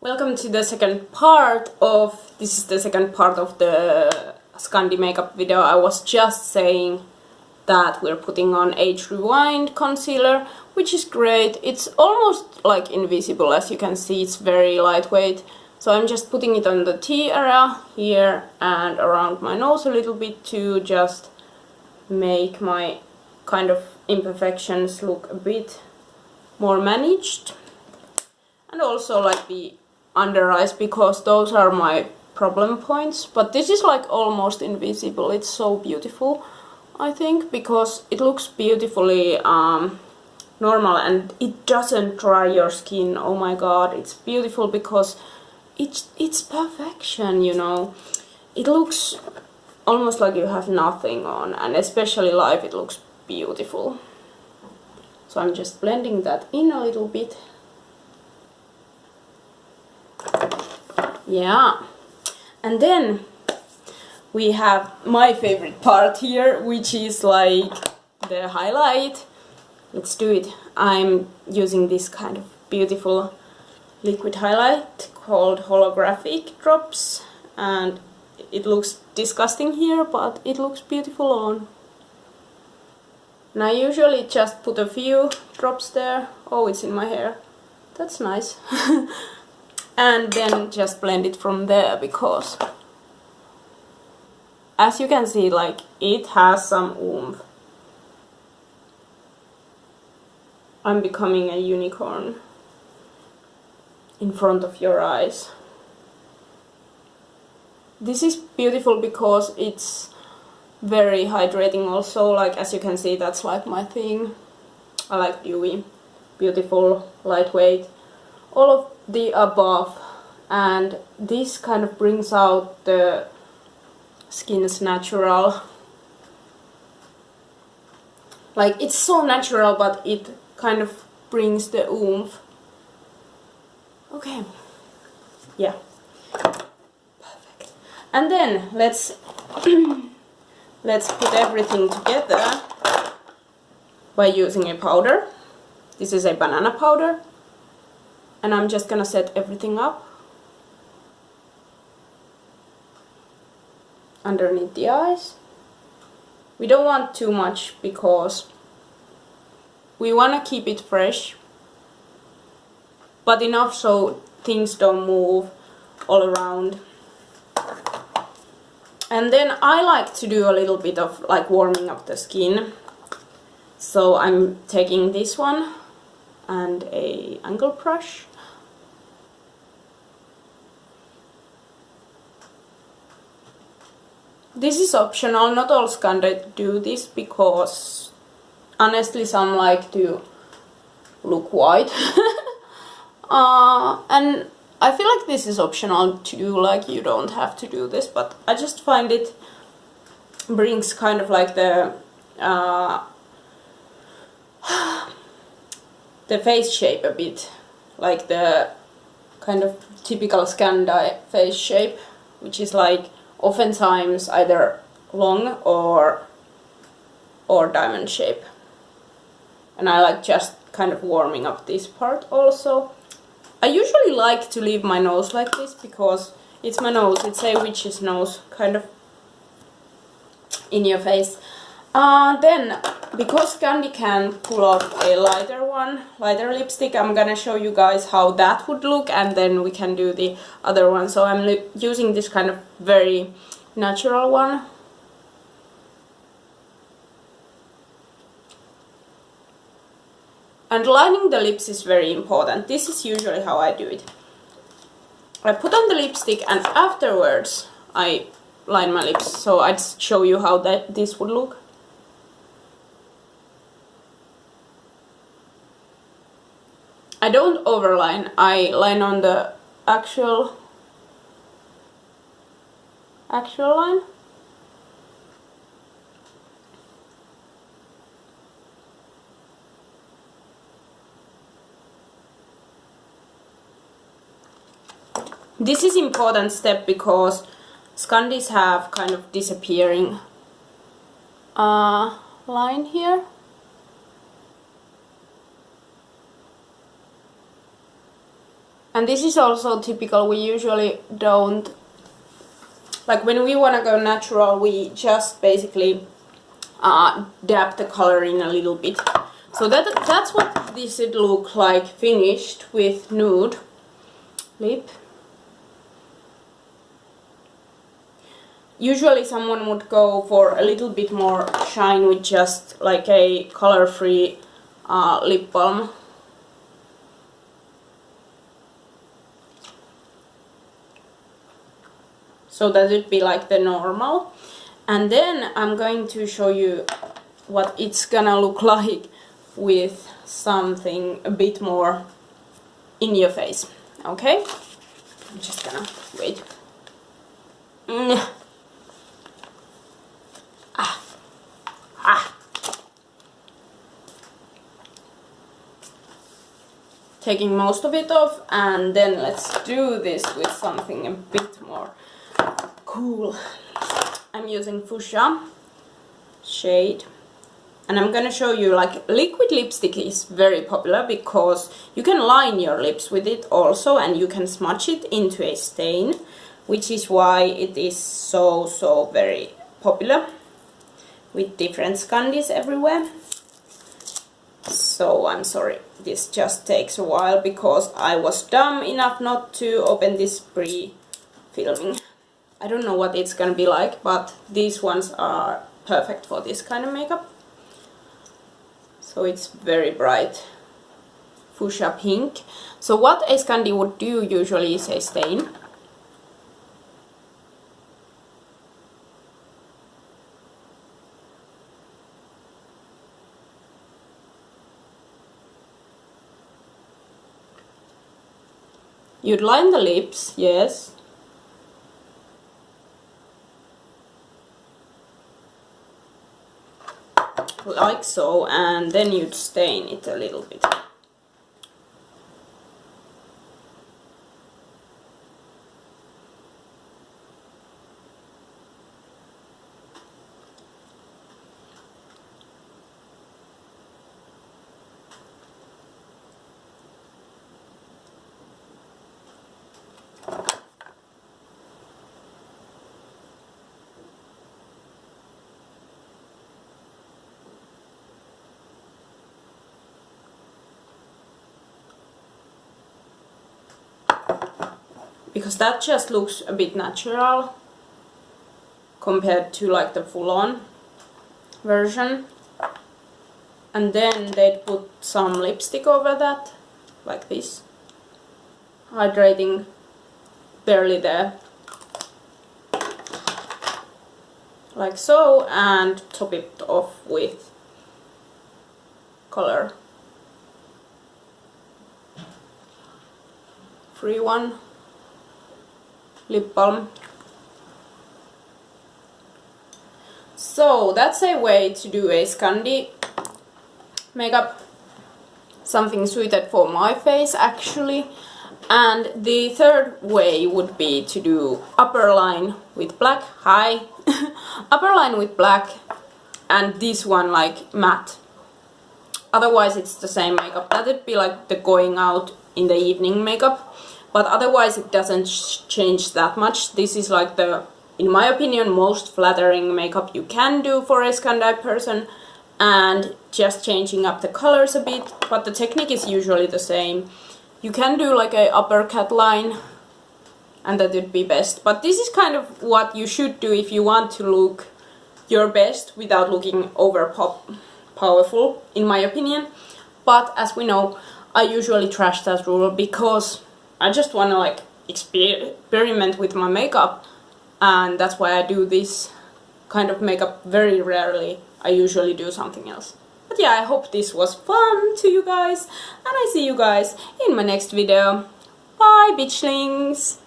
Welcome to the second part of, this is the second part of the Scandi makeup video. I was just saying that we're putting on Age Rewind concealer, which is great. It's almost like invisible, as you can see, it's very lightweight. So I'm just putting it on the T area here and around my nose a little bit to just make my kind of imperfections look a bit more managed. And also like the under eyes, because those are my problem points. But this is like almost invisible. It's so beautiful, I think, because it looks beautifully normal and it doesn't dry your skin. Oh my god, it's beautiful because it's perfection, you know. It looks almost like you have nothing on, and especially live it looks beautiful. So I'm just blending that in a little bit. Yeah, and then we have my favorite part here, which is like the highlight. Let's do it. I'm using this kind of beautiful liquid highlight called holographic drops, and it looks disgusting here, but it looks beautiful on. And I usually just put a few drops there. Oh, it's in my hair. That's nice. And then just blend it from there, because as you can see, like, it has some oomph. I'm becoming a unicorn in front of your eyes. This is beautiful because it's very hydrating also, like, as you can see, that's like my thing. I like dewy, beautiful, lightweight, all of the above, and this kind of brings out the skin's natural, like, it's so natural, but it kind of brings the oomph. Okay, yeah, perfect. And then let's put everything together by using a powder. This is a banana powder. And I'm just gonna set everything up underneath the eyes. We don't want too much because we wanna keep it fresh, but enough so things don't move all around. And then I like to do a little bit of like warming up the skin. So I'm taking this one and a angle brush. This is optional, not all Scandi do this, because honestly some like to look white. And I feel like this is optional to do, like, you don't have to do this, but I just find it brings kind of like the face shape a bit, like the kind of typical Scandi face shape, which is like oftentimes either long or diamond shape. And I like just kind of warming up this part also. I usually like to leave my nose like this because it's my nose, it's a witch's nose, kind of in your face. Then, because Scandi can pull off a lighter lipstick, I'm gonna show you guys how that would look, and then we can do the other one. So I'm using this kind of very natural one. And lining the lips is very important. This is usually how I do it. I put on the lipstick and afterwards I line my lips. So I'd show you how this would look. I don't overline, I line on the actual line. This is important step because Scandis have kind of disappearing line here. And this is also typical, we usually don't, like when we want to go natural, we just basically dab the color in a little bit. So that's what this would look like finished with nude lip. Usually someone would go for a little bit more shine with just like a color-free lip balm. So that would be like the normal. And then I'm going to show you what it's gonna look like with something a bit more in your face. Okay? I'm just gonna wait. Taking most of it off, and then let's do this with something a bit more cool. I'm using fuchsia shade, and I'm gonna show you, like, liquid lipstick is very popular because you can line your lips with it also, and you can smudge it into a stain, which is why it is so very popular with different Scandis everywhere. So I'm sorry, this just takes a while because I was dumb enough not to open this pre-filming. I don't know what it's gonna be like, but these ones are perfect for this kind of makeup. So it's very bright fuchsia pink. So what a Scandi would do usually is a stain. You'd line the lips, yes. Like so, and then you'd stain it a little bit. Because that just looks a bit natural compared to like the full-on version. And then they'd put some lipstick over that, like this, hydrating barely there, like so, and top it off with color free one. Lip balm. So that's a way to do a Scandi makeup, something suited for my face actually. And the third way would be to do upper line with black, upper line with black, and this one like matte. Otherwise it's the same makeup. That would be like the going out in the evening makeup. But otherwise it doesn't change that much. This is like the, in my opinion, most flattering makeup you can do for a Scandi person. And just changing up the colors a bit, but the technique is usually the same. You can do like a upper cat line, and that would be best. But this is kind of what you should do if you want to look your best without looking over powerful, in my opinion. But as we know, I usually trash that rule because I just want to like experiment with my makeup, and that's why I do this kind of makeup very rarely. I usually do something else. But yeah, I hope this was fun to you guys, and I see you guys in my next video. Bye, bitchlings!